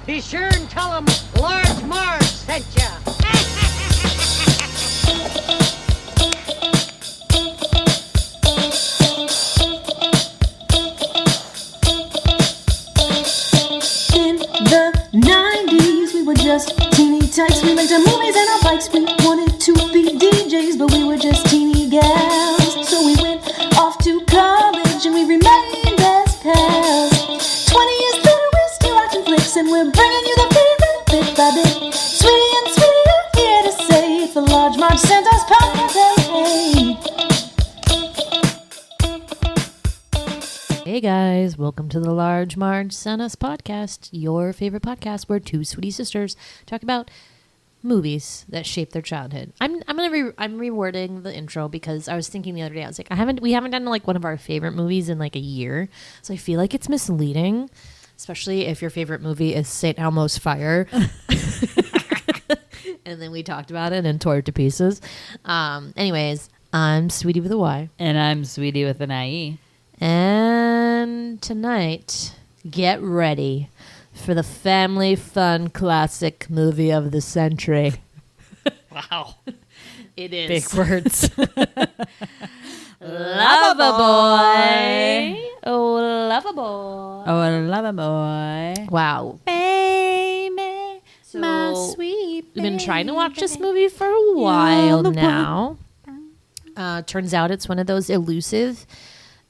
Be sure and tell them Large Marge sent ya. In the 90s, we were just teeny tykes. We liked our movies and our bikes. We wanted to be DJs, but we were just teeny gals. So we went off to college and we remained as pals. 20 years later, we're still watching flicks and we're bringing you the favorite bit by bit. Sweetie and Sweetie are here to say it's the Large Marge Santa's podcast. Hey. Hey guys, welcome to the Large Marge Santa's podcast, your favorite podcast where two sweetie sisters talk about movies that shape their childhood. I'm rewording the intro because I was thinking the other day, I was like, we haven't done like one of our favorite movies in like a year, so I feel like it's misleading, especially if your favorite movie is St. Elmo's Fire. And then we talked about it and tore it to pieces. Anyways, I'm Sweetie with a Y. And I'm Sweetie with an IE. And tonight, get ready for the family fun classic movie of the century. Wow. It is. Big words. Loverboy. Oh, Loverboy. Oh, Loverboy. Wow. Baby, So, my sweet we've been trying to watch this baby. movie for a while the now. Turns out it's one of those elusive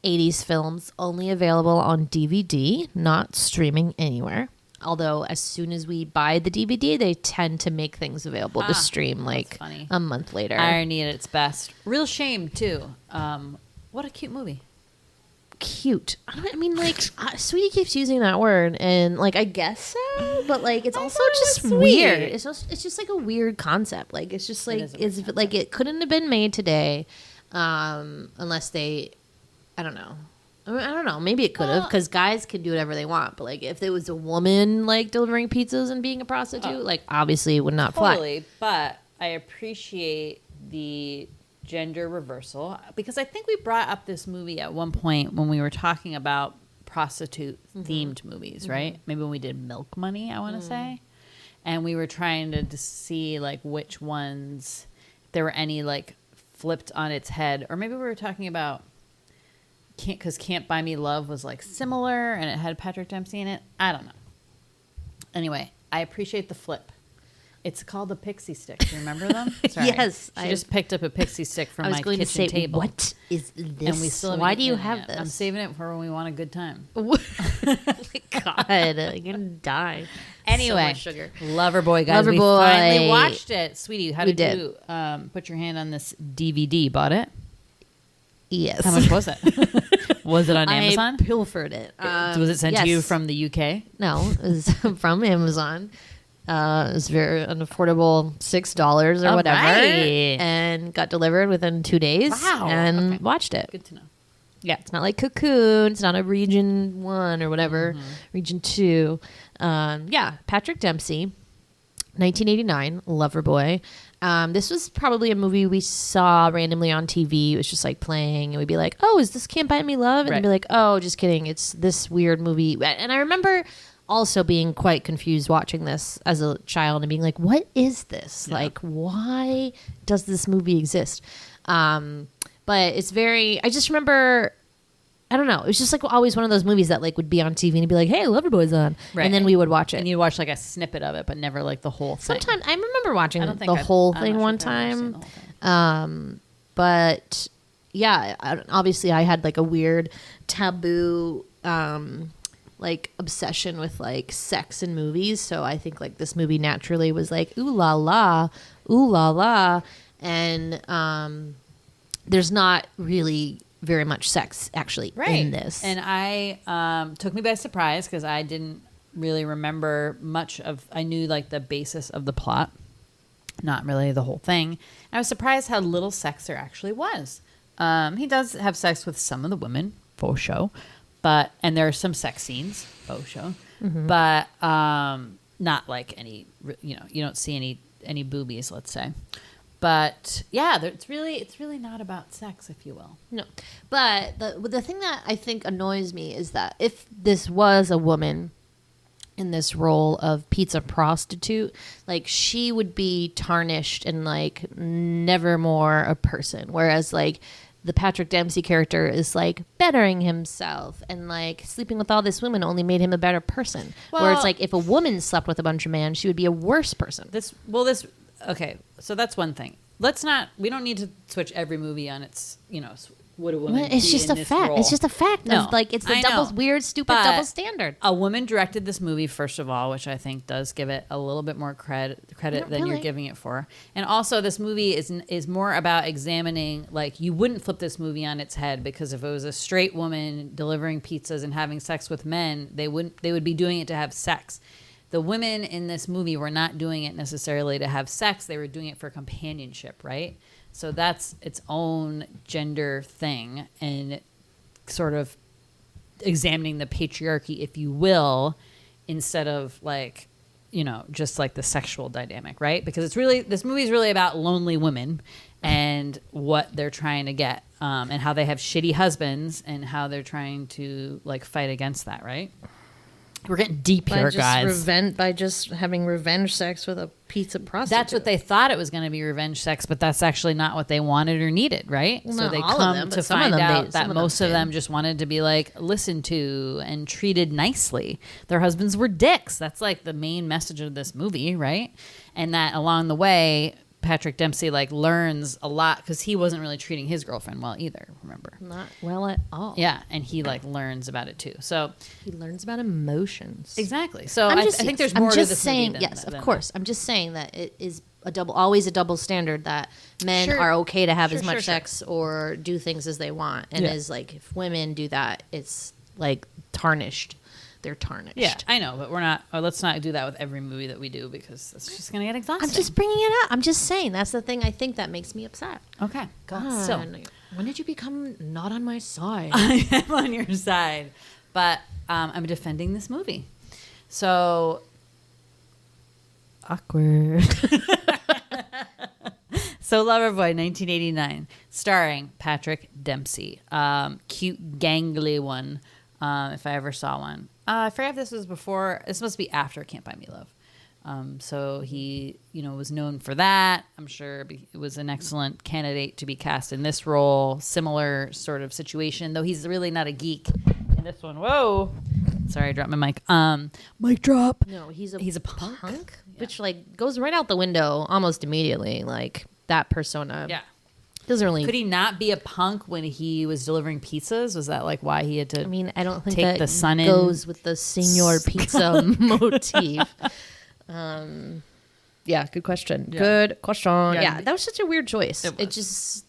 80s films only available on DVD, not streaming anywhere. Although as soon as we buy the DVD, they tend to make things available to stream like funny. a month later. Irony at its best. Real shame, too. What a cute movie. Cute. I mean, like, Sweetie keeps using that word, and like, I guess so, but like, it's also just weird. It's just like a weird concept. Like, it's just like, it's like it couldn't have been made today, unless they, I don't know. I mean, I don't know. Maybe it could have, because guys can do whatever they want. But like, if there was a woman like delivering pizzas and being a prostitute, like obviously it would not fly. Totally, but I appreciate the gender reversal because I think we brought up this movie at one point when we were talking about prostitute-themed movies, right? Maybe when we did Milk Money, I want to say. And we were trying to see like which ones, if there were any like flipped on its head. Or maybe we were talking about because Can't Buy Me Love was like similar and it had Patrick Dempsey in it. I don't know. Anyway, I appreciate the flip. It's called the pixie stick. Do you remember them? Sorry. Yes, I just picked up a pixie stick from I was my going to kitchen say, table. what is this? And we still haven't Why do you eaten it have yet. this? I'm saving it for when we want a good time. Oh my God, I'm gonna die. Anyway, So much sugar. Loverboy, guys. We Loverboy. finally watched it. Sweetie, how We did you put your hand on this DVD? Bought it? Yes. How much was it? Was it on Amazon? I pilfered it. Was it sent to you yes. from the UK? No, it was from Amazon. It was an affordable $6 or All whatever, right. and got delivered within 2 days. Wow. And Okay. watched it. Good to know. Yeah, it's not like Cocoon. It's not a Region 1 or whatever. Region 2. Yeah, Patrick Dempsey, 1989, Loverboy. This was probably a movie we saw randomly on TV. It was just like playing, and we'd be like, "Oh, is this Can't Buy Me Love?" And Right. they'd be like, "Oh, just kidding. It's this weird movie." And I remember also being quite confused watching this as a child and being like, "What is this? Like, why does this movie exist?" But it's very. I just remember. I don't know. It was just like always one of those movies that like would be on TV and it'd be like, "Hey, Loverboy's on," Right. and then we would watch it. And you watch like a snippet of it, but never like the whole thing. Sometimes I remember watching I don't think the I've- whole I'm thing not sure one if I've ever seen time. the whole thing. But yeah, obviously I had like a weird taboo like obsession with like sex in movies. So I think like this movie naturally was like, ooh la la, and there's not really very much sex actually in this. And I took me by surprise because I didn't really remember much of. I knew like the basis of the plot, not really the whole thing. I was surprised how little sex there actually was. He does have sex with some of the women, faux show, and there are some sex scenes, faux show, but not like any. You don't see any boobies, let's say. But yeah, it's really not about sex, if you will. No, but the thing that I think annoys me is that if this was a woman in this role of pizza prostitute, like she would be tarnished and like never more a person, whereas like the Patrick Dempsey character is like bettering himself, and like sleeping with all this women only made him a better person. Whereas like if a woman slept with a bunch of men, she would be a worse person. Okay, so that's one thing. We don't need to switch every movie on its, would a woman It's be just in a this fact. role? It's just a fact. No, Like it's the I know. weird, stupid But double standard. A woman directed this movie, first of all, which I think does give it a little bit more credit than you're really. giving it for. And also, this movie is more about examining, like, you wouldn't flip this movie on its head, because if it was a straight woman delivering pizzas and having sex with men, they would be doing it to have sex. The women in this movie were not doing it necessarily to have sex. They were doing it for companionship, right? So that's its own gender thing, and sort of examining the patriarchy, if you will, instead of like, just like the sexual dynamic, right? Because this movie is really about lonely women and what they're trying to get, and how they have shitty husbands and how they're trying to like fight against that, right? We're getting deep here, guys. By just having revenge sex with a pizza prostitute. That's what they thought it was going to be, revenge sex, but that's actually not what they wanted or needed, right? Well, so not they all of come them, to but some of find them out did. that Some of most them of them just wanted to be like listened to and treated nicely. Their husbands were dicks. That's like the main message of this movie, right? And that along the way, Patrick Dempsey like learns a lot, because he wasn't really treating his girlfriend well either, remember? Not well at all. Yeah, and he like learns about it too. So He learns about emotions. exactly. So I think there's more to this movie than yes, than of course. I'm just saying that it is always a double standard, that men are okay to have as much sex or do things as they want, and is like if women do that, it's like tarnished. They're tarnished. Yeah, I know, but we're not. Let's not do that with every movie that we do, because it's just going to get exhausting. I'm just bringing it up. I'm just saying that's the thing I think that makes me upset. Okay. God, So when did you become not on my side? I am on your side, but I'm defending this movie. So awkward. So Loverboy, 1989, starring Patrick Dempsey, cute gangly one. If I ever saw one. I forget if this was before. This must be after Can't Buy Me Love. So he, was known for that. I'm sure it was an excellent candidate to be cast in this role. Similar sort of situation, though he's really not a geek in this one. Whoa. Sorry, I dropped my mic. Mic drop. No, he's a punk. Yeah. Which like goes right out the window almost immediately. Like that persona. Yeah. Doesn't really. Could he not be a punk when he was delivering pizzas? Was that like why he had to? I mean, I don't think take that the sun goes with the Senor Pizza motif. Yeah, good question. Yeah. Good question. Yeah. Yeah, that was such a weird choice. It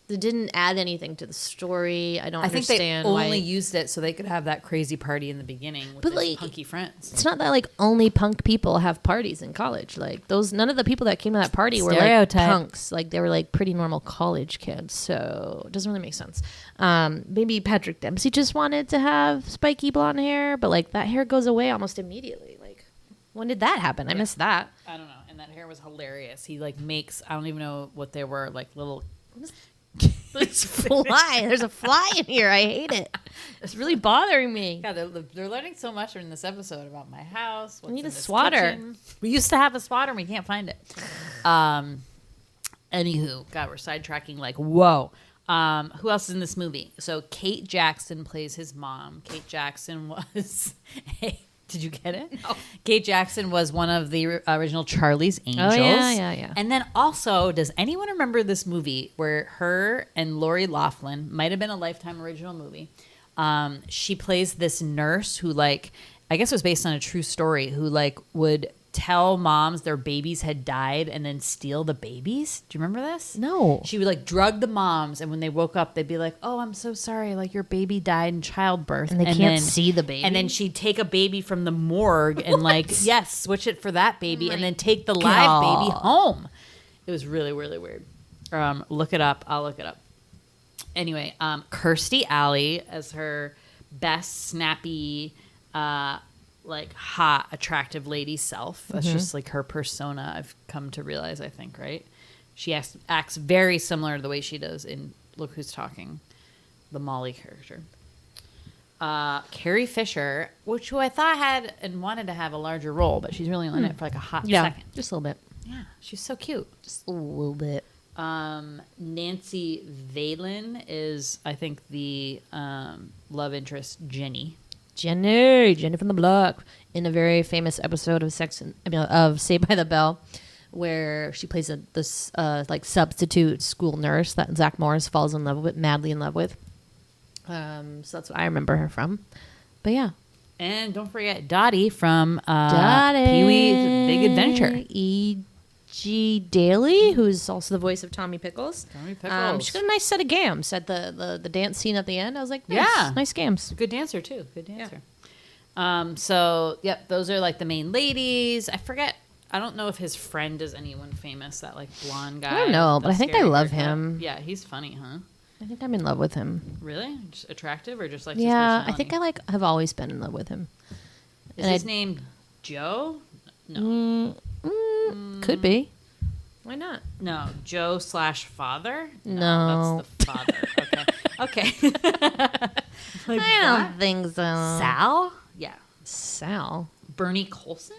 It didn't add anything to the story. I don't I think understand they why. only used it so they could have that crazy party in the beginning with But, his like, punky friends. It's not that like only punk people have parties in college. Like none of the people that came to that party were like Stereotype. punks. Like they were like pretty normal college kids. So it doesn't really make sense. Maybe Patrick Dempsey just wanted to have spiky blonde hair, but like that hair goes away almost immediately. Like when did that happen? I missed that. I don't know. And that hair was hilarious. He like makes, I don't even know what they were, like little. There's a fly. There's a fly in here. I hate it. It's really bothering me. God, they're learning so much in this episode about my house. What's need in a this swatter. kitchen. We used to have a swatter and we can't find it. Anywho, God, we're sidetracking like, whoa. Who else is in this movie? So Kate Jackson plays his mom. Kate Jackson was... Did you get it? No. Kate Jackson was one of the original Charlie's Angels. Oh, yeah. And then also, does anyone remember this movie where her and Lori Loughlin, might have been a Lifetime original movie, she plays this nurse who, like, I guess it was based on a true story, who, like, would tell moms their babies had died and then steal the babies. Do you remember this? No. She would like drug the moms, and when they woke up, they'd be like, "Oh, I'm so sorry. Like your baby died in childbirth." And they can't see the baby. And then she'd take a baby from the morgue and like, yes, switch it for that baby, and then take the live baby home. It was really, really weird. Look it up. I'll look it up. Anyway, Kirstie Alley as her best snappy, like hot, attractive lady self. That's just like her persona. I've come to realize, I think, right? She acts very similar to the way she does in Look Who's Talking, the Molly character. Carrie Fisher, who I thought had and wanted to have a larger role, but she's really on it for like a hot second. Just a little bit. Yeah, she's so cute. Just a little bit. Nancy Valen is, I think, the love interest Jenny. Jenny from the block, in a very famous episode of Saved by the Bell, where she plays this like substitute school nurse that Zach Morris falls in love with, madly in love with. So that's what I remember her from. But yeah. And don't forget Dottie from Dottie. Pee-wee's Big Adventure. E.G. Daly, who's also the voice of Tommy Pickles. Tommy Pickles. She's got a nice set of gams at the dance scene at the end. I was like, nice, Yeah. nice gams. Good dancer, too. Good dancer. Yeah. So, yep, those are like the main ladies. I forget. I don't know if his friend is anyone famous, that like blonde guy. I don't know, with but the I think I scary love haircut. him. Yeah, he's funny, huh? I think I'm in love with him. Really? Just attractive or just like Yeah, his I think I have always been in love with him. Is and his name Joe? No. Could be. Why not? No. Joe/father? No. That's the father. Okay. Like, I don't think so. Sal? Yeah. Sal? Bernie Colson?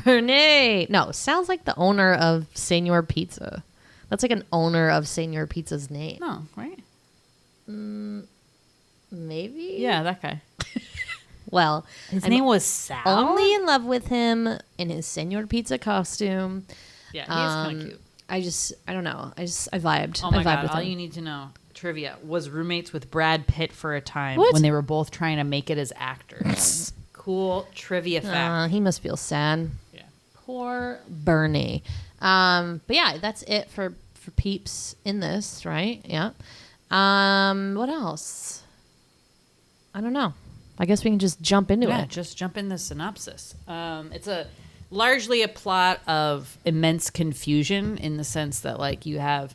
Bernie. No, sounds like the owner of Senor Pizza. That's like an owner of Senor Pizza's name. No, right? Maybe? Yeah, that guy. Well, His I'm name was Sal? only in love with him in his Senor Pizza costume. Yeah, he's kind of cute. I don't know. I vibed. Oh my I vibed God, with all him. you need to know, trivia, was roommates with Brad Pitt for a time What? when they were both trying to make it as actors. Cool trivia fact. He must feel sad. Yeah. Poor Bernie. But yeah, that's it for peeps in this, right? Yeah. What else? I don't know. I guess we can just jump into Yeah, it. just jump in the synopsis. It's largely a plot of immense confusion in the sense that, like, you have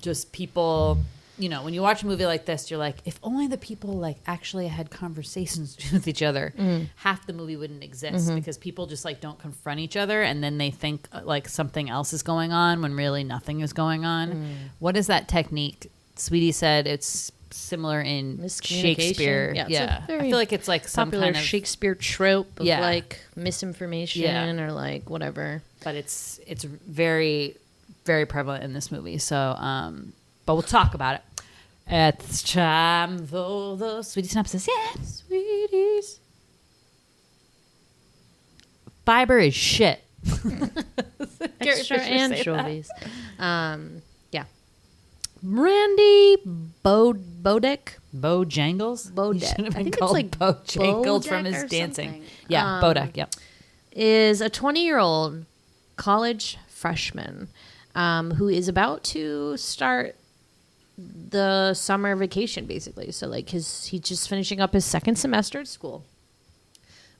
just people, you know, when you watch a movie like this, you're like, if only the people, like, actually had conversations with each other, half the movie wouldn't exist because people just, like, don't confront each other and then they think, like, something else is going on when really nothing is going on. What is that technique? Sweetie said it's similar in Miscommunication. Shakespeare. Yeah, Yeah, it's a very I feel like it's like some popular kind of Shakespeare trope of Yeah. like misinformation or like whatever. but it's very, very prevalent in this movie. So, but we'll talk about it. It's time for the Sweetie Synopsis. Yeah, Sweeties. Fiber is shit. Carrie Extra Fisher say anchovies. Yeah. Randy Bodek. Bojangles? Bodek. He should have I been think it's called like Bojangles from Bodek his or dancing. something. Yeah, Bodek, yep. Is a 20-year-old college freshman who is about to start the summer vacation, basically. So, like, he's just finishing up his second semester at school.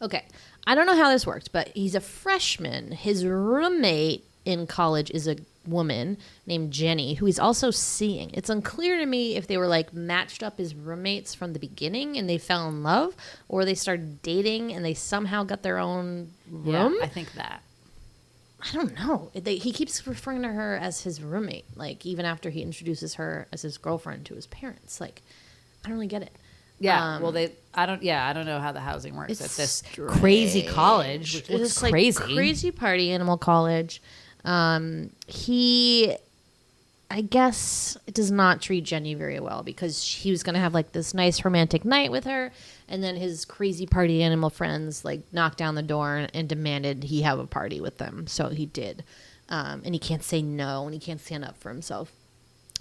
Okay. I don't know how this worked, but he's a freshman. His roommate in college is a woman named Jenny, who he's also seeing. It's unclear to me if they were like matched up as roommates from the beginning and they fell in love, or they started dating and they somehow got their own room. Yeah, I think that. I don't know. He keeps referring to her as his roommate, like even after he introduces her as his girlfriend to his parents. Like, I don't really get it. Yeah, well, I don't know how the housing works at this strange. crazy college, which looks It's like crazy. crazy party animal college. He, I guess, does not treat Jenny very well because he was going to have like this nice romantic night with her, and then his crazy party animal friends like knocked down the door and demanded he have a party with them. So he did, and he can't say no, and he can't stand up for himself.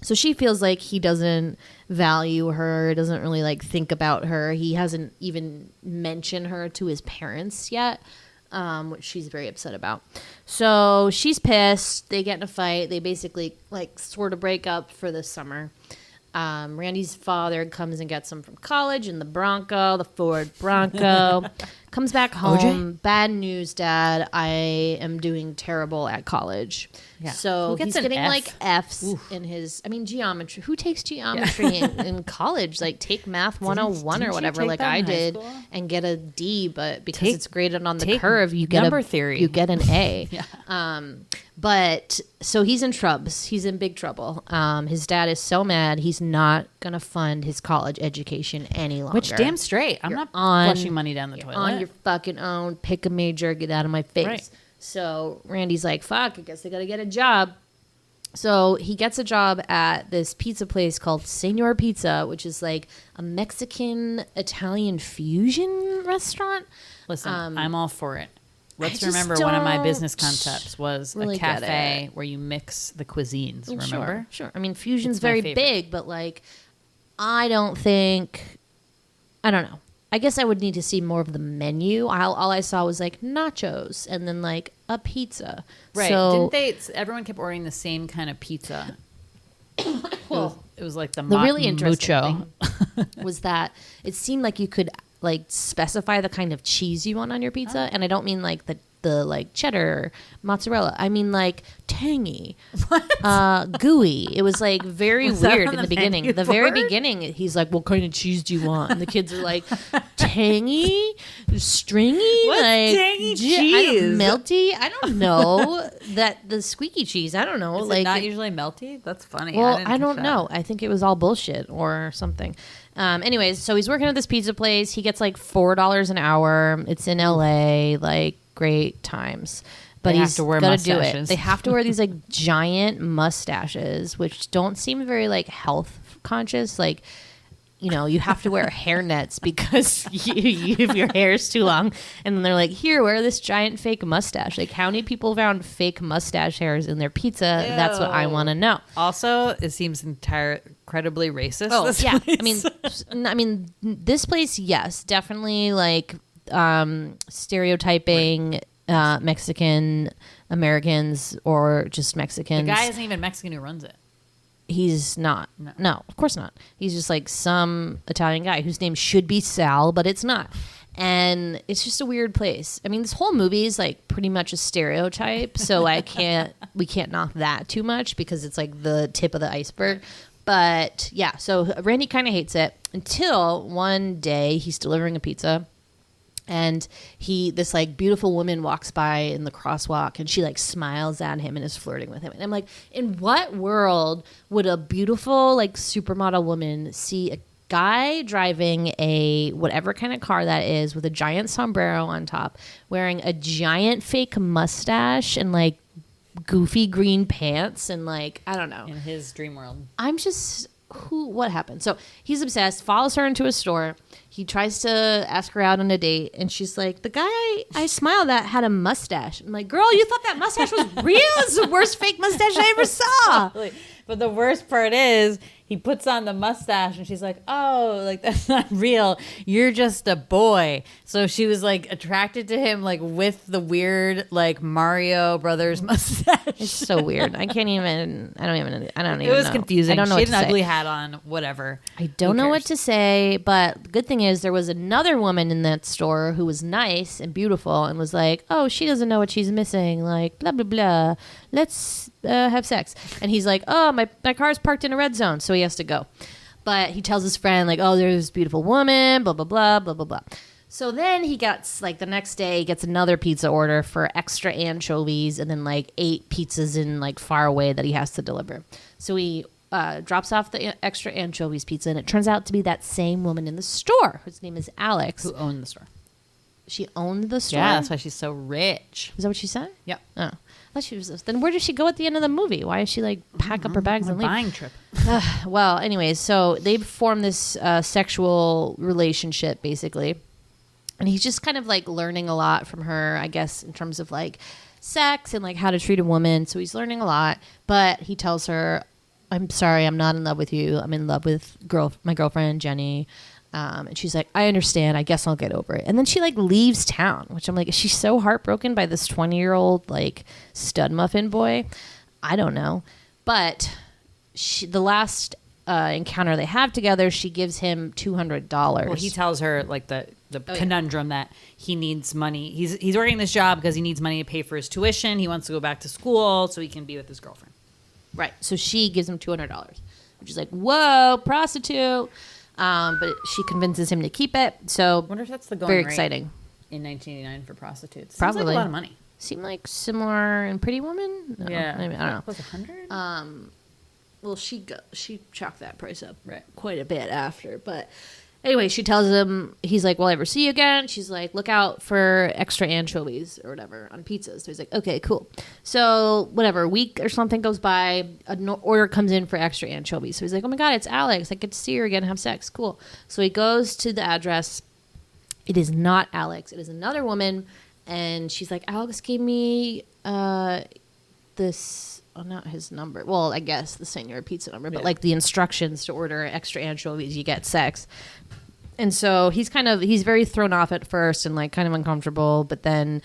So she feels like he doesn't value her, doesn't really like think about her. He hasn't even mentioned her to his parents yet, which she's very upset about. So she's pissed. They get in a fight. They basically like sort of break up for the summer. Randy's father comes and gets him from college in the Ford Bronco. Comes back home. Bad news, Dad. I am doing terrible at college. Yeah. So Who gets he's an getting F? like F's in his, geometry. Who takes geometry in college? Like take math 101 didn't or you whatever take like that I in high did school? and get a D, but because Take- it's graded on the take curve, you get number theory. You get an A. Yeah. But so he's in trubs. He's in big trouble. His dad is so mad he's not gonna fund his college education any longer. Which damn straight. I'm not flushing money down the toilet. On your fucking own. Pick a major. Get out of my face. Right. So Randy's like, fuck, I guess I gotta get a job. So he gets a job at this pizza place called Senor Pizza, which is like a Mexican-Italian fusion restaurant. Listen, I'm all for it. Let's just remember one of my don't business concepts was really a get cafe where you mix the cuisines. Remember? Sure. Fusion's It's my very favorite. big, but like, I don't know. I guess I would need to see more of the menu. All I saw was like nachos and then like a pizza. Right. So Didn't they? Everyone kept ordering the same kind of pizza. Well, It was like the really interesting mucho. thing was that it seemed like you could like specify the kind of cheese you want on your pizza, and I don't mean like the like cheddar or mozzarella. I mean like tangy, gooey. It was like very Was that weird on in the the beginning. menu The very board? beginning, he's like, "What kind of cheese do you want?" And the kids are like, "Tangy, stringy, What's like tangy I don't- cheese? melty." I don't know that the squeaky cheese. I don't know. Is like it not usually melty? That's funny. well, didn't I catch don't that. know. I think it was all bullshit or something. Anyways, so he's working at this pizza place. He gets like $4 an hour. It's in LA. Like great times. But They have he's to wear got to do it. mustaches. They have to wear these like giant mustaches, which don't seem very like health conscious. Like, you have to wear hairnets because if your hair is too long. And then they're like, here, wear this giant fake mustache. Like, how many people found fake mustache hairs in their pizza? That's what I want to know. Also, it seems incredibly racist. Oh this yeah, place. I mean, this place, yes, definitely like stereotyping Mexican Americans or just the Mexicans. guy isn't even Mexican who runs it. He's not. No, of course not. He's just like some Italian guy whose name should be Sal, but it's not. And it's just a weird place. I mean, this whole movie is like pretty much a stereotype, so we can't knock that too much because it's like the tip of the iceberg. But yeah, so Randy kind of hates it until one day he's delivering a pizza. And this like beautiful woman walks by in the crosswalk and she like smiles at him and is flirting with him. And I'm like, in what world would a beautiful like supermodel woman see a guy driving a whatever kind of car that is with a giant sombrero on top, wearing a giant fake mustache and like goofy green pants and like, I don't know. In his dream world. I'm just, what happened? So he's obsessed, follows her into a store. He tries to ask her out on a date, and she's like, the guy I smiled at had a mustache. I'm like, girl, you thought that mustache was real? It's the worst fake mustache I ever saw. But the worst part is he puts on the mustache and she's like, oh, like that's not real. You're just a boy. So she was like attracted to him like with the weird like Mario Brothers mustache. It's so weird. I don't even It was know. confusing. I don't know She what had an to ugly say. hat on, whatever. I don't know what to say, but the good thing is there was another woman in that store who was nice and beautiful and was like, oh, she doesn't know what she's missing. Like, blah, blah, blah. Let's have sex. And he's like, oh, my car's parked in a red zone, so he has to go. But he tells his friend, like, oh, there's this beautiful woman, blah, blah, blah, blah, blah, blah. So then he gets, like, the next day, he gets another pizza order for extra anchovies and then, like, 8 pizzas in, like, far away that he has to deliver. So he drops off the extra anchovies pizza, and it turns out to be that same woman in the store, whose name is Alex. Who owned the store? She owned the store? Yeah, that's why she's so rich. Is that what she said? Yep. Oh. I thought she was. Then where does she go at the end of the movie? Why does she, like, pack up her bags and leave? Buying trip. Well, anyways, so they form this sexual relationship, basically. And he's just kind of, like, learning a lot from her, I guess, in terms of, like, sex and, like, how to treat a woman. So he's learning a lot. But he tells her, I'm sorry, I'm not in love with you. I'm in love with my girlfriend, Jenny. And she's like, I understand. I guess I'll get over it. And then she, like, leaves town, which I'm like, is she so heartbroken by this 20-year-old, like, stud muffin boy? I don't know. But the last encounter they have together, she gives him $200. Well, he tells her like the conundrum that he needs money. He's working this job because he needs money to pay for his tuition. He wants to go back to school so he can be with his girlfriend. Right. So she gives him $200, which is like, whoa, prostitute. But she convinces him to keep it. So I wonder if that's the going very rate exciting in 1989 for prostitutes. Probably. Seems like a lot of money. Seemed like similar in Pretty Woman. No, Yeah, maybe, I don't know. Was it 100? Well, she chalked that price up Right. quite a bit after. But anyway, she tells him, he's like, will I ever see you again? She's like, look out for extra anchovies or whatever on pizzas. So he's like, okay, cool. So whatever, a week or something goes by, an order comes in for extra anchovies. So he's like, oh my God, it's Alex. I get to see her again and have sex. Cool. So he goes to the address. It is not Alex. It is another woman. And she's like, Alex gave me this... Oh, not his number. Well, I guess the Senor Pizza number, but like the instructions to order extra anchovies, you get sex. And so he's very thrown off at first and like kind of uncomfortable, but then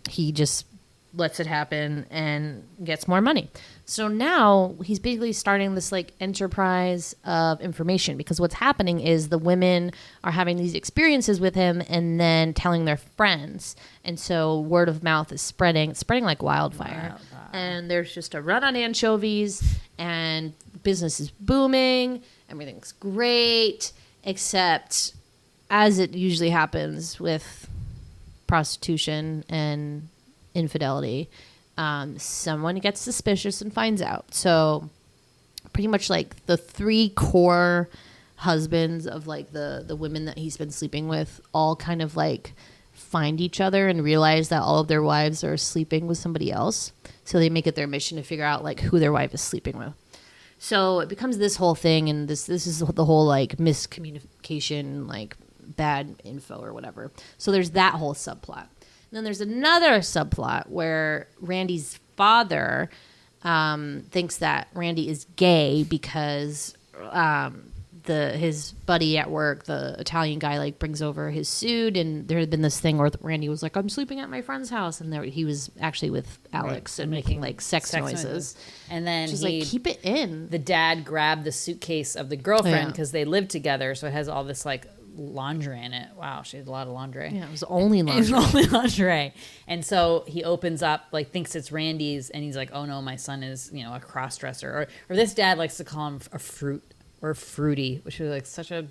he just lets it happen and gets more money. So now he's basically starting this like enterprise of information, because what's happening is the women are having these experiences with him and then telling their friends. And so word of mouth is spreading like wildfire. And there's just a run on anchovies and business is booming. Everything's great, except as it usually happens with prostitution and infidelity, someone gets suspicious and finds out. So pretty much like the three core husbands of like the women that he's been sleeping with all kind of like find each other and realize that all of their wives are sleeping with somebody else. So they make it their mission to figure out like who their wife is sleeping with. So it becomes this whole thing, and this is the whole like miscommunication, like bad info or whatever. So there's that whole subplot. And then there's another subplot where Randy's father thinks that Randy is gay because his buddy at work, the Italian guy, like brings over his suit, and there had been this thing where Randy was like, I'm sleeping at my friend's house, and he was actually with Alex and making like sex noises. And then she's like, keep it in. The dad grabbed the suitcase of the girlfriend because they live together, so it has all this like lingerie in it. Wow, she had a lot of lingerie. Yeah, it was only lingerie. It was only lingerie. And so he opens up, like thinks it's Randy's, and he's like, oh no, my son is, a cross-dresser. Or this dad likes to call him a fruit or fruity, which is like such a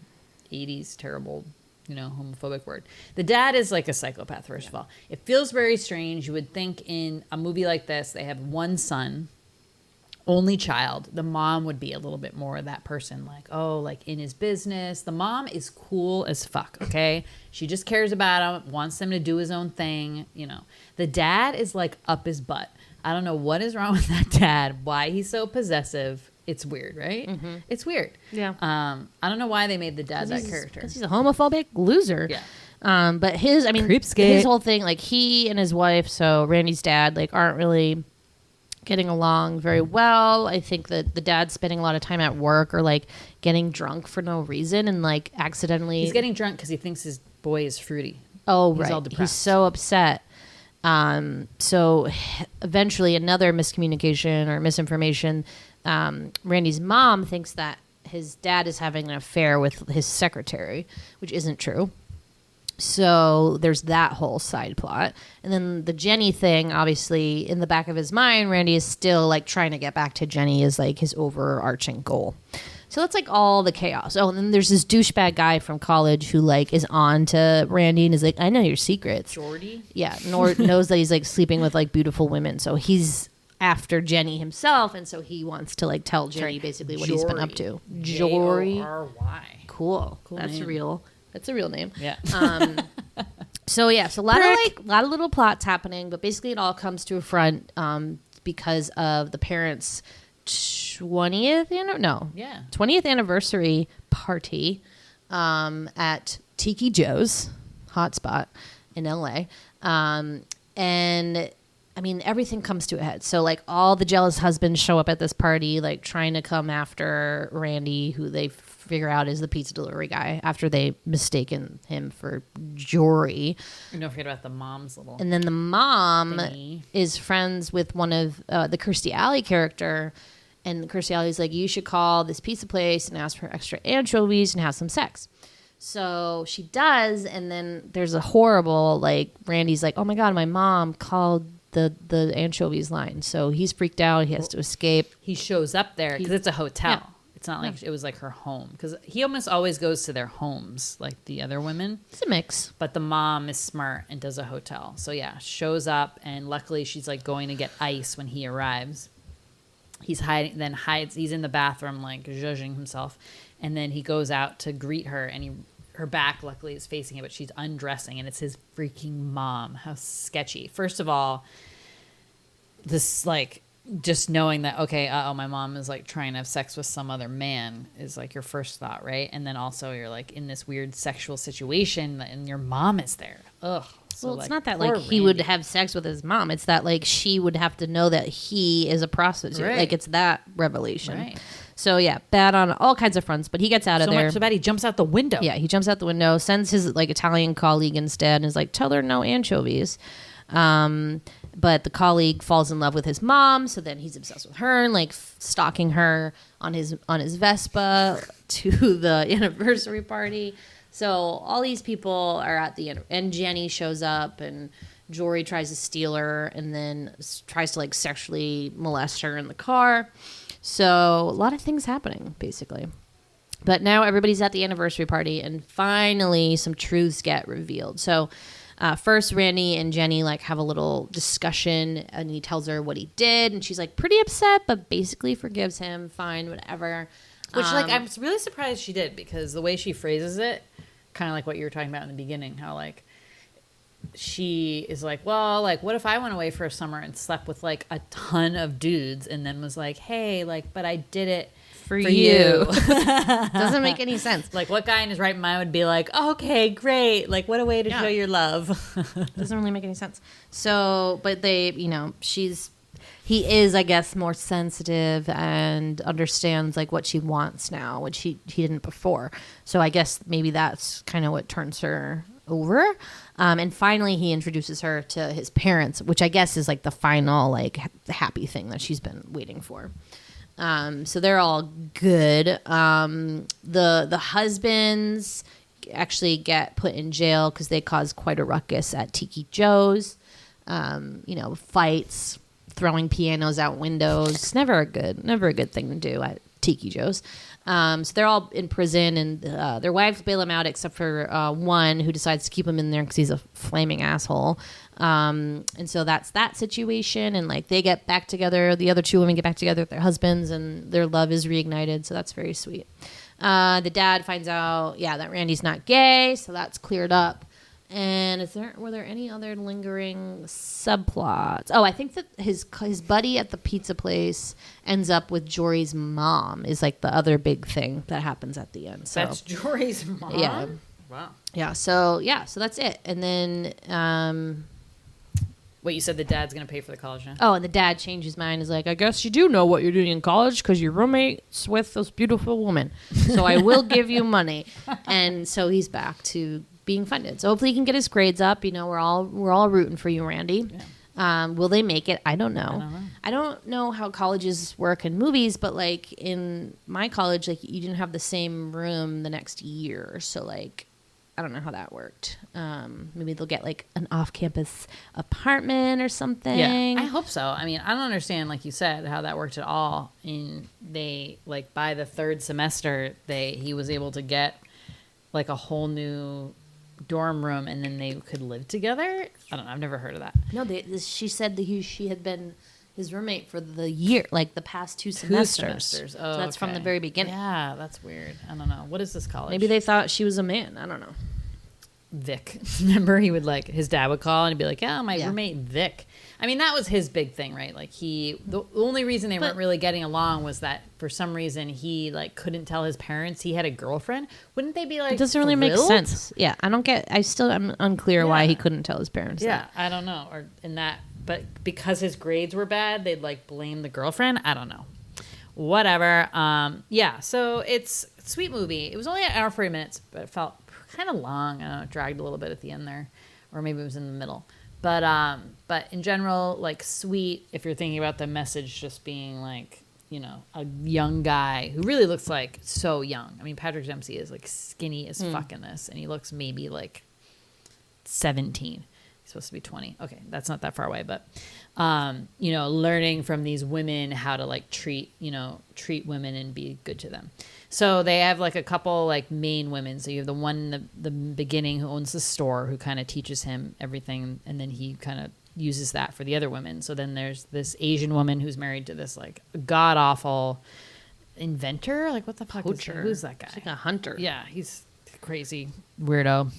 80s terrible, homophobic word. The dad is like a psychopath, first of all. It feels very strange. You would think in a movie like this, they have one son, only child. The mom would be a little bit more of that person, like, oh, like in his business. The mom is cool as fuck, okay? She just cares about him, wants him to do his own thing, The dad is like up his butt. I don't know what is wrong with that dad, why he's so possessive. It's weird, right? Mm-hmm. It's weird. Yeah. I don't know why they made the dad that character. Because he's a homophobic loser. Yeah. But his whole thing, like he and his wife, so Randy's dad, like aren't really getting along very well. I think that the dad's spending a lot of time at work or like getting drunk for no reason and like accidentally. He's getting drunk because he thinks his boy is fruity. Oh, he's right. All depressed. He's so upset. So eventually another miscommunication or misinformation. Randy's mom thinks that his dad is having an affair with his secretary, which isn't true. So there's that whole side plot. And then the Jenny thing, obviously in the back of his mind, Randy is still like trying to get back to Jenny is like his overarching goal. So that's like all the chaos. Oh, and then there's this douchebag guy from college who like is on to Randy and is like, I know your secrets. Jordy? Yeah. Knows that he's like sleeping with like beautiful women. So he's after Jenny himself, and so he wants to like tell Jenny basically what he's been up to. Jory. Cool. That's name. Real. That's a real name. Yeah. So a lot of little plots happening, but basically it all comes to a front because of the parents' 20th anniversary party at Tiki Joe's hotspot in LA. And I mean, everything comes to a head. So, like, all the jealous husbands show up at this party, like, trying to come after Randy, who they figure out is the pizza delivery guy after they mistaken him for Jory. And don't forget about the mom's little. And then the mom thingy. is friends with one of the Kirstie Alley character, And Kirstie Alley's like, you should call this pizza place and ask for extra anchovies and have some sex. So she does, and then there's a horrible, like, Randy's like, oh my God, my mom called the anchovies line. So he's freaked out. He has to escape. He shows up there because it's a hotel. Yeah. It's not like it was like her home. Because he almost always goes to their homes, like the other women. It's a mix. But the mom is smart and does a hotel. So yeah, shows up, and luckily she's like going to get ice when he arrives. He's hiding, then hides. He's in the bathroom, like zhuzhing himself, and then he goes out to greet her, and her back luckily is facing it, but she's undressing, and it's his freaking mom. How sketchy! First of all, this like just knowing that okay, my mom is like trying to have sex with some other man is like your first thought, right? And then also you're like in this weird sexual situation, and your mom is there. Ugh. So, Well, it's like, not that poor like he would Randy. have sex with his mom. It's that like she would have to know that he is a prostitute. Right. Like it's that revelation. Right. So yeah, bad on all kinds of fronts. But he gets out of So there. much so bad he jumps out the window. Yeah, he jumps out the window, sends his like Italian colleague instead, and is like, tell her no anchovies. But the colleague falls in love with his mom, so then he's obsessed with her and like stalking her on his Vespa to the anniversary party. So all these people are at the end, and Jenny shows up, and Jory tries to steal her, and then tries to like sexually molest her in the car. So a lot of things happening, basically. But now everybody's at the anniversary party, and finally some truths get revealed. So first, Randy and Jenny like have a little discussion, and he tells her what he did, and she's like pretty upset, but basically forgives him. Fine, whatever. Which, like, I'm really surprised she did, because the way she phrases it, kind of like what you were talking about in the beginning, how, like, she is like, well, like, what if I went away for a summer and slept with, like, a ton of dudes and then was like, hey, like, but I did it for you. Doesn't make any sense. Like, what guy in his right mind would be like, okay, great. Like, what a way to show your love. Doesn't really make any sense. So, but they, he is, I guess, more sensitive and understands like what she wants now, which he didn't before. So I guess maybe that's kind of what turns her over. And finally, he introduces her to his parents, which I guess is like the final like happy thing that she's been waiting for. So they're all good. The husbands actually get put in jail because they caused quite a ruckus at Tiki Joe's. Fights, throwing pianos out windows. Never a good thing to do at Tiki Joe's. So they're all in prison, and their wives bail them out, except for one who decides to keep him in there because he's a flaming asshole. And so that's that situation. And like they get back together. The other two women get back together with their husbands, and their love is reignited. So that's very sweet. The dad finds out, that Randy's not gay, so that's cleared up. And were there any other lingering subplots? Oh, I think that his buddy at the pizza place ends up with Jory's mom is like the other big thing that happens at the end. So That's Jory's mom? Yeah. Wow. So that's it. And then Wait, you said the dad's going to pay for the college now? oh, and the dad changed his mind. Is like, I guess you do know what you're doing in college because your roommate's with this beautiful woman. So I will give you money. And so he's back to being funded. So hopefully he can get his grades up. We're all rooting for you, Randy. Yeah. Will they make it? I don't know. I don't know how colleges work in movies, but like in my college, like you didn't have the same room the next year. So like, I don't know how that worked. Maybe they'll get like an off-campus apartment or something. Yeah, I hope so. I mean, I don't understand, like you said, how that worked at all. They like by the third semester, he was able to get like a whole new dorm room, and then they could live together. I don't know. I've never heard of that. No, she said that she had been his roommate for the year, like the past two semesters. Oh, so that's from the very beginning. Yeah, that's weird. I don't know. What is this college? Maybe they thought she was a man. I don't know. Vic. Remember, he would like his dad would call and he'd be like, "Yeah, my roommate Vic." I mean, that was his big thing, right? Like the only reason they weren't really getting along was that for some reason he like couldn't tell his parents he had a girlfriend. Wouldn't they be like? It doesn't really make thrilled? sense. Yeah, I'm unclear why he couldn't tell his parents. Yeah, I don't know. Or in that, but because his grades were bad, they'd like blame the girlfriend. I don't know. Whatever. So it's a sweet movie. It was only an hour 40 minutes, but it felt kind of long. I don't know, it dragged a little bit at the end there, or maybe it was in the middle. But in general, like sweet. If you're thinking about the message just being like you know, a young guy who really looks like so young. I mean, Patrick Dempsey is like skinny as fuck in this, and he looks maybe like 17. He's supposed to be 20. Okay, that's not that far away, but you know, learning from these women how to like treat women and be good to them. So they have like a couple like main women. So you have the one in the beginning who owns the store, who kind of teaches him everything, and then he kind of uses that for the other women. So then there's this Asian woman who's married to this like god awful inventor. Like, what the fuck who's that guy? He's like a hunter. Yeah, he's crazy weirdo.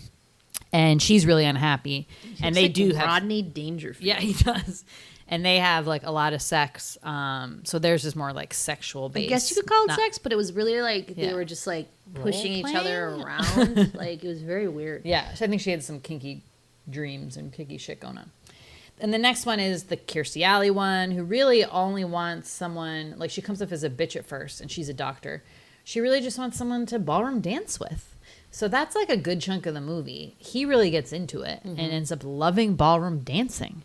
And she's really unhappy. And they do have Rodney Dangerfield. Yeah, he does. And they have like a lot of sex. So theirs is more like sexual based. I guess you could call it sex, but it was really like they were just like pushing each other around. Like, it was very weird. Yeah, so I think she had some kinky dreams and kinky shit going on. And the next one is the Kirstie Alley one, who really only wants someone, like, she comes up as a bitch at first, and she's a doctor. She really just wants someone to ballroom dance with. So that's like a good chunk of the movie. He really gets into it and ends up loving ballroom dancing.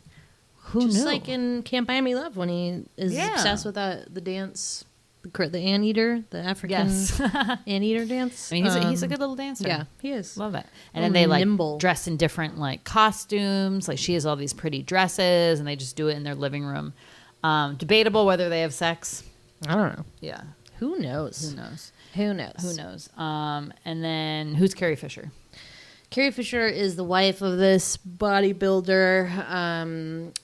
Who knew? Just like in Can't Buy Me Love, when he is obsessed with the dance, the anteater, the African anteater dance. I mean, he's a good little dancer. Yeah, he is. Love it. And then they like dress in different like costumes. Like, she has all these pretty dresses, and they just do it in their living room. Debatable whether they have sex. I don't know. Yeah. Who knows? Who knows? Who knows? Who knows? And then who's Carrie Fisher? Carrie Fisher is the wife of this bodybuilder,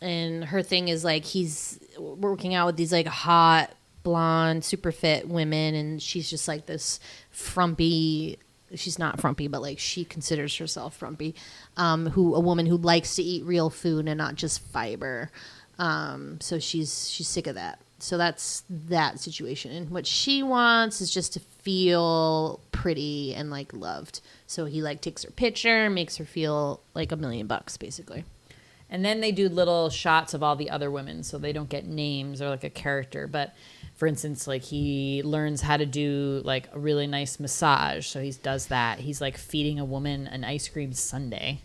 and her thing is like he's working out with these like hot, blonde, super fit women, and she's just like this frumpy. She's not frumpy, but like she considers herself frumpy. A woman who likes to eat real food and not just fiber. So she's sick of that. So that's that situation. And what she wants is just to feel pretty and like loved. So he like takes her picture, makes her feel like $1 million, basically. And then they do little shots of all the other women, so they don't get names or like a character. But for instance, like, he learns how to do like a really nice massage. So he does that. He's like feeding a woman an ice cream sundae.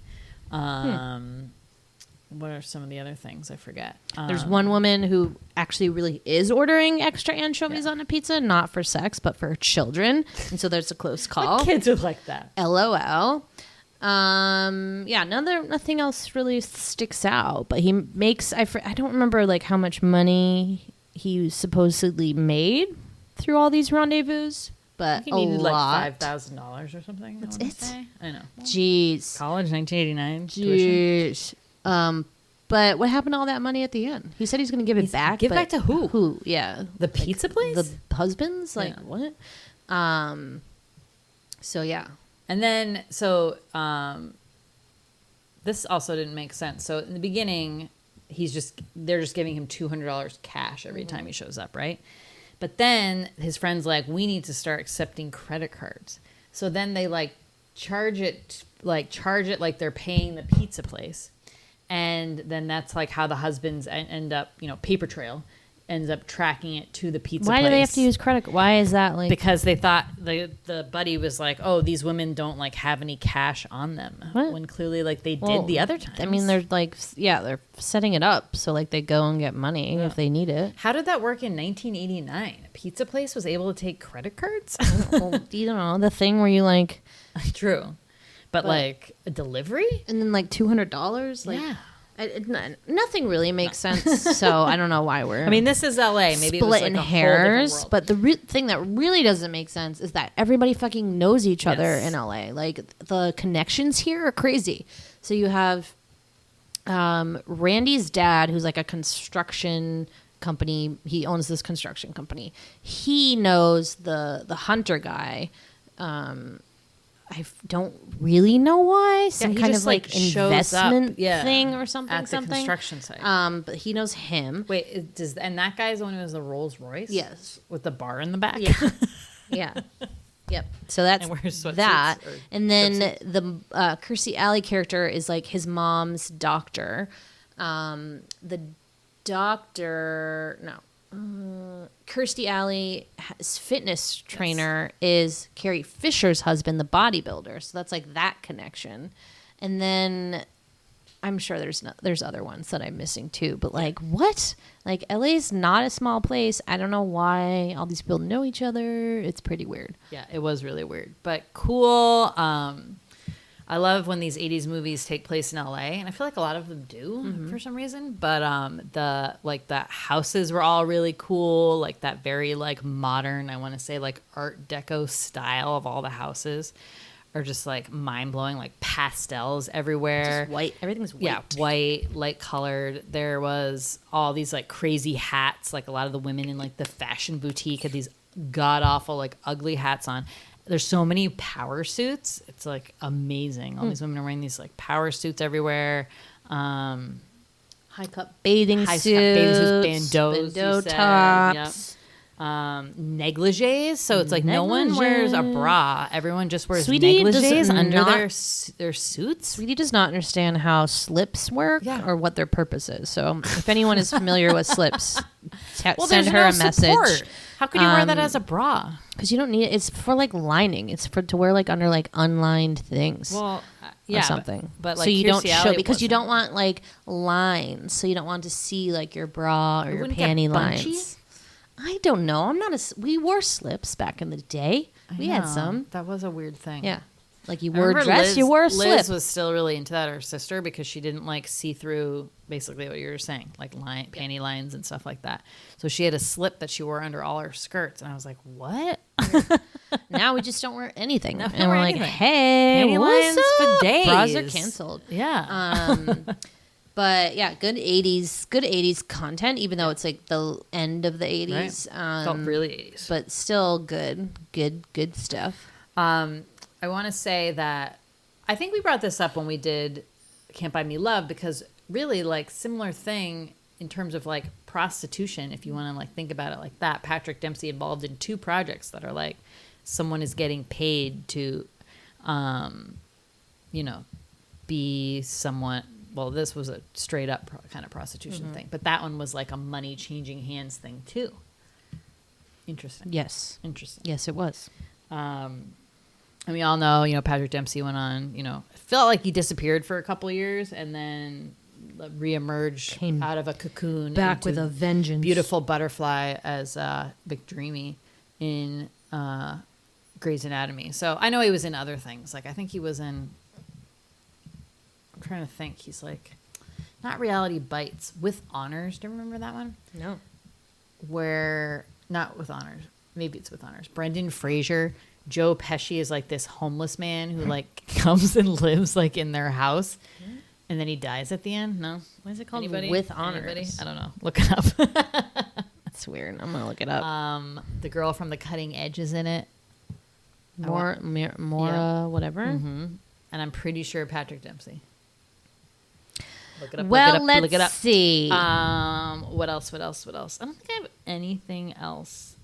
What are some of the other things? I forget. There's one woman who actually really is ordering extra anchovies on a pizza, not for sex, but for children. And so there's a close call. What kids are like that? LOL. Nothing else really sticks out, but he makes, I don't remember like how much money he supposedly made through all these rendezvous, but he needed lot. Like $5,000 or something. That's it. I know. Jeez. College, 1989. Jeez. But what happened to all that money at the end? He said he's going to give it back. Give back to who? Who? Yeah. The pizza place? The husbands? Like, what? So, yeah. And then, this also didn't make sense. So in the beginning, they're just giving him $200 cash every time he shows up, right? But then his friend's like, we need to start accepting credit cards. So then they like charge it like they're paying the pizza place. And then that's like how the husbands end up, paper trail ends up tracking it to the pizza place. Why do they have to use credit? Why is that like? Because they thought the buddy was like, oh, these women don't like have any cash on them. What? When clearly like they did the other times. I mean, they're like, they're setting it up so like they go and get money if they need it. How did that work in 1989? A pizza place was able to take credit cards? Well, you don't know, the thing where you like. True. But like a delivery? And then like $200? Like, yeah. Nothing really makes sense. So I don't know why we're. I mean, this is LA. Maybe it was like splitting a hairs. whole different world. But the thing that really doesn't make sense is that everybody fucking knows each other in LA. Like, the connections here are crazy. So you have Randy's dad, who's like a construction company. He owns this construction company. He knows the hunter guy. I don't really know why. Some kind of like investment thing or something. At the construction site. But he knows him. Wait, and that guy's the one who has the Rolls Royce? Yes. With the bar in the back? Yeah. Yeah. Yep. So that's that. And then the Kirstie Alley character is like his mom's doctor. The doctor, Kirstie Alley's fitness trainer is Carrie Fisher's husband, the bodybuilder. So that's like that connection. And then I'm sure there's other ones that I'm missing too, but like what? Like LA's not a small place. I don't know why all these people know each other. It's pretty weird. Yeah, it was really weird, but cool. I love when these 80s movies take place in LA, and I feel like a lot of them do for some reason. But the houses were all really cool, like that very like modern, I want to say like Art Deco style of all the houses are just like mind blowing, like pastels everywhere. Just white. Everything's white. Yeah, white, light colored. There was all these like crazy hats, like a lot of the women in like the fashion boutique had these god awful like ugly hats on. There's so many power suits. It's like amazing. All these women are wearing these like power suits everywhere. High cut bathing suits, bandeau tops. Negligees. So it's like no one wears a bra. Everyone just wears Sweetie negligees under not- their suits. Sweetie does not understand how slips work or what their purpose is. So if anyone is familiar with slips, send her a message. Support. How could you wear that as a bra? Because you don't need it. It's for like lining. It's for to wear like under like unlined things. Well, or something. But like so you don't Kirstie show Alley because you wasn't. don't want like lines. So you don't want to see like your bra or your wouldn't get panty bunchy? lines. I don't know. I'm not we wore slips back in the day. We had know. some. That was a weird thing. Yeah. Like you I wore a remember dress, you wore a slip. Liz was still really into that, her sister, because she didn't like see through basically what you were saying, like panty lines and stuff like that. So she had a slip that she wore under all her skirts, and I was like, "What?" Now we just don't wear anything, and wear we're like, anything. "Hey, Panty what's lines for up? days. Bras are canceled." Yeah. But yeah, good 80s content, even though it's like the end of the 80s. Right. Felt really 80s. But still good stuff. I want to say that I think we brought this up when we did Can't Buy Me Love, because really like similar thing in terms of like prostitution, if you want to like think about it like that. Patrick Dempsey involved in 2 projects that are like someone is getting paid to, be somewhat. Well, this was a straight up kind of prostitution thing, but that one was like a money changing hands thing too. Interesting. Yes. Interesting. Yes, it was. And we all know, Patrick Dempsey went on, it felt like he disappeared for a couple of years and then reemerged Came out of a cocoon. back with into a vengeance. Beautiful butterfly as McDreamy in Grey's Anatomy. So I know he was in other things. Like I think he was in, I'm trying to think. He's like, not Reality Bites, With Honors. Do you remember that one? No. Where, not With Honors. Maybe it's With Honors. Brendan Fraser. Joe Pesci is like this homeless man who like comes and lives like in their house. And then he dies at the end. No? What is it called? Anybody? With Honors. Anybody? I don't know. Look it up. That's weird. I'm going to look it up. The girl from The Cutting Edge is in it. Mora, whatever. Mm-hmm. And I'm pretty sure Patrick Dempsey. Look it up. Well, look it up. let's see. What else? I don't think I have anything else.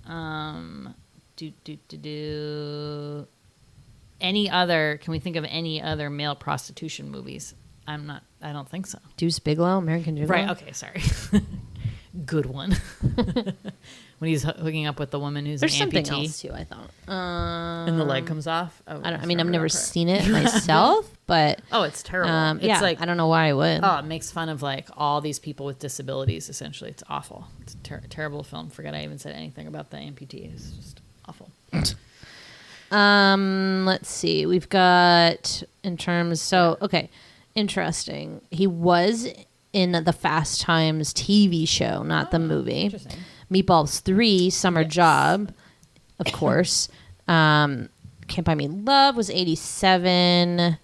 Any other? Can we think of any other male prostitution movies? I don't think so. Deuce Bigalow, American Gigolo. Right. Okay. Sorry. Good one. When he's hooking up with the woman who's There's an amputee. something else too, I thought. And the leg comes off. Oh, I've never seen it myself, but Oh, it's terrible. It's like I don't know why I would. Oh, it makes fun of like all these people with disabilities. Essentially, it's awful. It's a terrible film. Forget I even said anything about the amputee. It's just awful. Let's see. We've got okay, interesting. He was in the Fast Times TV show, not the movie. Interesting. Meatballs 3, Summer Job, of course. Can't Buy Me Love was 87.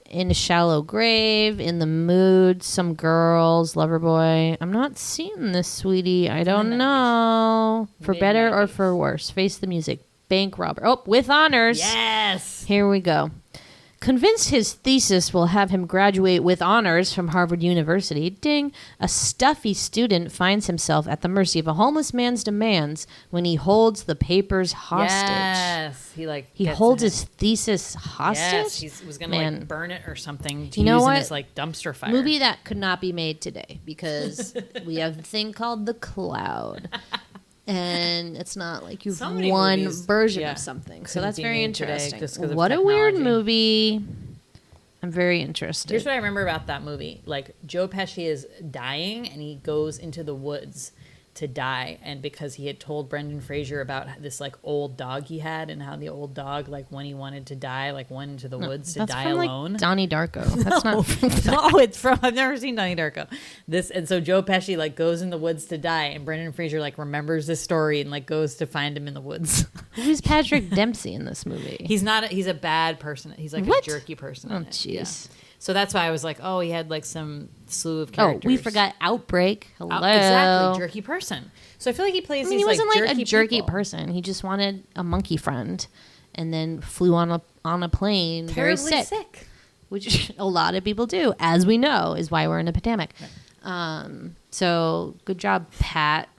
In a Shallow Grave, In the Mood, Some Girls, Loverboy. I'm not seeing this, sweetie. I don't know. For better or for worse. Face the Music. Bank Robber. Oh, With Honors. Yes. Here we go. Convinced his thesis will have him graduate with honors from Harvard University, ding, a stuffy student finds himself at the mercy of a homeless man's demands when he holds the papers hostage. Yes. He holds his thesis hostage? Yes. He was going to like burn it or something to You know use in what? his like dumpster fire. Movie that could not be made today because we have a thing called The Cloud. And it's not like you've So many one movies, version of something. So couldn't that's be very made today interesting. just 'cause of What a weird technology. movie. I'm very interested. Here's what I remember about that movie. Like, Joe Pesci is dying, and he goes into the woods to die, and because he had told Brendan Fraser about this like old dog he had, and how the old dog, like when he wanted to die, like went into the woods to die alone. Like Donnie Darko. That's no, it's from, I've never seen Donnie Darko. And so Joe Pesci like goes in the woods to die, and Brendan Fraser like remembers this story and like goes to find him in the woods. Who's Patrick Dempsey in this movie? He's a bad person. He's like a jerky person. Oh jeez. So that's why I was like, oh, he had like some slew of characters. Oh, we forgot Outbreak. Hello. Exactly, jerky person. So I feel like he plays these he wasn't like a jerky people. person. He just wanted a monkey friend, and then flew on a plane Terribly very sick, which a lot of people do, as we know, is why we're in a pandemic. Right. So good job, Pat.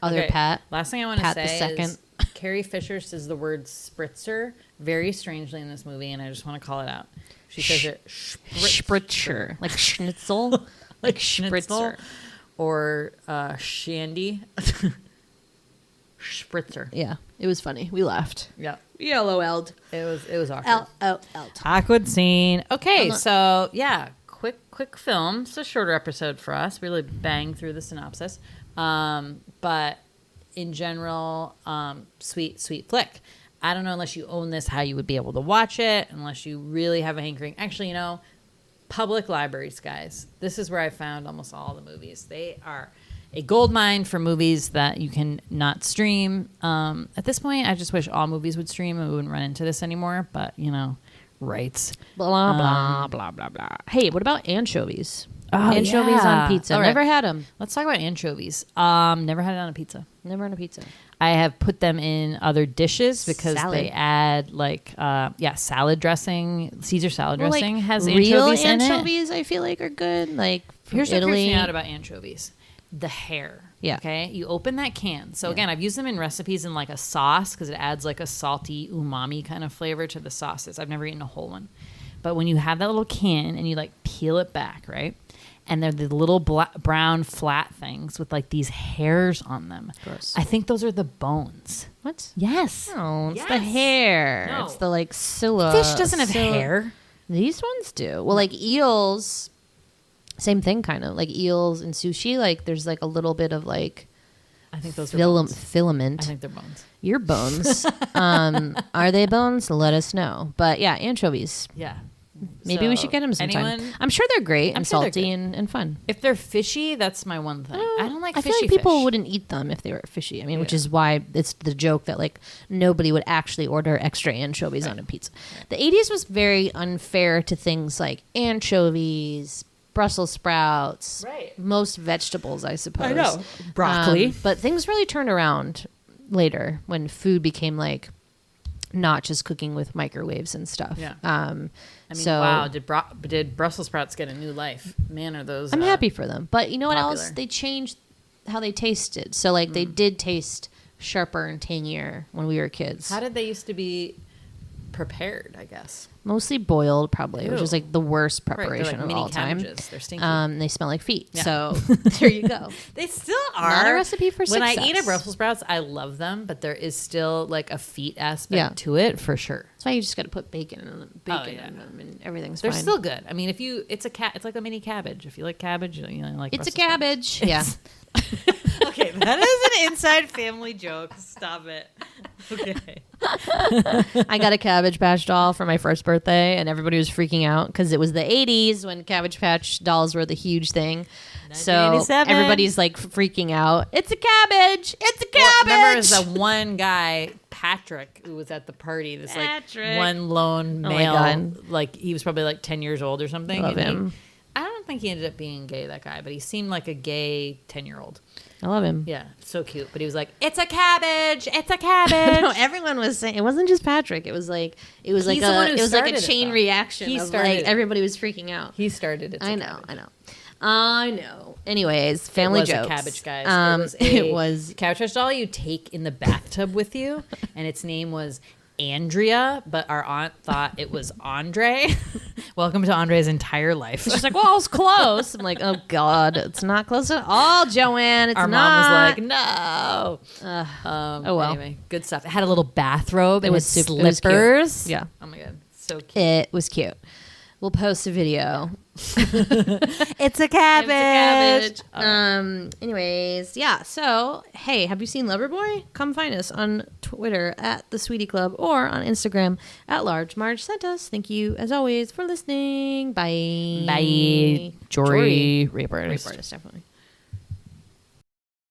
Pat. Last thing I want to say is is Carrie Fisher says the word spritzer very strangely in this movie, and I just want to call it out. She says it spritzer, like schnitzel, like spritzer, or shandy. Spritzer. Yeah, it was funny. We laughed. Yeah, LOL'd. It was awkward. LOL. Awkward scene. Okay, so yeah, quick film. It's a shorter episode for us. Really bang through the synopsis, but in general, sweet flick. I don't know, unless you own this, how you would be able to watch it, unless you really have a hankering. Actually, public libraries, guys. This is where I found almost all the movies. They are a goldmine for movies that you can not stream. At this point, I just wish all movies would stream and we wouldn't run into this anymore. But, rights. Blah, blah, blah, blah, blah. Hey, what about anchovies? Oh, anchovies on pizza. All right. Never had them. Let's talk about anchovies. Never had it on a pizza. Never on a pizza. I have put them in other dishes because they add salad dressing. Caesar salad dressing has real anchovies in it. anchovies. I feel like are good. Like Here's Italy. what freaks me out about anchovies: the hair. Yeah. Okay. You open that can. So again, I've used them in recipes in like a sauce because it adds like a salty umami kind of flavor to the sauces. I've never eaten a whole one, but when you have that little can and you like peel it back, right? And they're the little brown flat things with like these hairs on them. Gross. I think those are the bones. What? Yes. No, it's the hair. No. It's the like scylla. Fish doesn't have hair. These ones do. Well, like eels, same thing kind of. Like eels and sushi, like there's like a little bit of like I think those are bones. filament. I think they're bones. Your bones. Are they bones? Let us know. But yeah, anchovies. Yeah. Maybe we should get them sometime. I'm sure they're great and salty and fun. If they're fishy, that's my one thing. I don't like fishy I feel like people fish. wouldn't eat them if they were fishy. I mean, which is why it's the joke that like nobody would actually order extra anchovies on a pizza. The 80s was very unfair to things like anchovies, Brussels sprouts, most vegetables, I suppose. I know. Broccoli. But things really turned around later when food became like not just cooking with microwaves and stuff. Yeah. I mean, wow, did Brussels sprouts get a new life? Man, are those... I'm happy for them. But you know what popular. else? They changed how they tasted. So, like, they did taste sharper and tangier when we were kids. How did they used to be prepared, I guess? Mostly boiled, probably, which is like the worst preparation like of all time. They're stinky. They smell like feet. Yeah. So there you go. They still are. Not a recipe for When success. I eat a Brussels sprouts, I love them, but there is still like a feet aspect to it for sure. That's why you just got to put bacon in them, and everything's They're fine. still good. I mean, it's like a mini cabbage. If you like cabbage, like It's Brussels a cabbage. Yeah. Okay, that is an inside family joke. Stop it. Okay. I got a Cabbage Patch doll for my first birthday, and everybody was freaking out because it was the 80s when Cabbage Patch dolls were the huge thing. So 1987. everybody's like freaking out. It's a cabbage! It's a cabbage! Well, remember, there's that one guy, Patrick, who was at the party. This Patrick. like one lone Oh my male. God. Like he was probably like 10 years old or something. Love him. I don't think he ended up being gay, that guy, but he seemed like a gay 10-year-old. I love him. Yeah, so cute. But he was like, "It's a cabbage! It's a cabbage!" No, everyone was saying it wasn't just Patrick. It was like He's the one who a started it, chain though. reaction. He of started like it. everybody was freaking out. He started it. I know. Anyways, family it was jokes. a cabbage, guys. It was Cabbage Patch doll you take in the bathtub with you, and its name was Andrea, but our aunt thought it was Andre. Welcome to Andre's entire life. She's like, well, it's close. I'm like, oh God, it's not close at all, Joanne. It's Our not. mom was like, no. Oh well. Anyway, good stuff. It had a little bathrobe. It and was had super- it was cute. slippers. Yeah. Oh my God, so cute. It was cute. we'll post a video. It's a cabbage. Anyways, yeah. So, hey, have you seen Loverboy? Come find us on Twitter at the Sweetie Club or on Instagram at Large Marge Sent Us. Thank you, as always, for listening. Bye. Bye. Jory, rape artist. Definitely.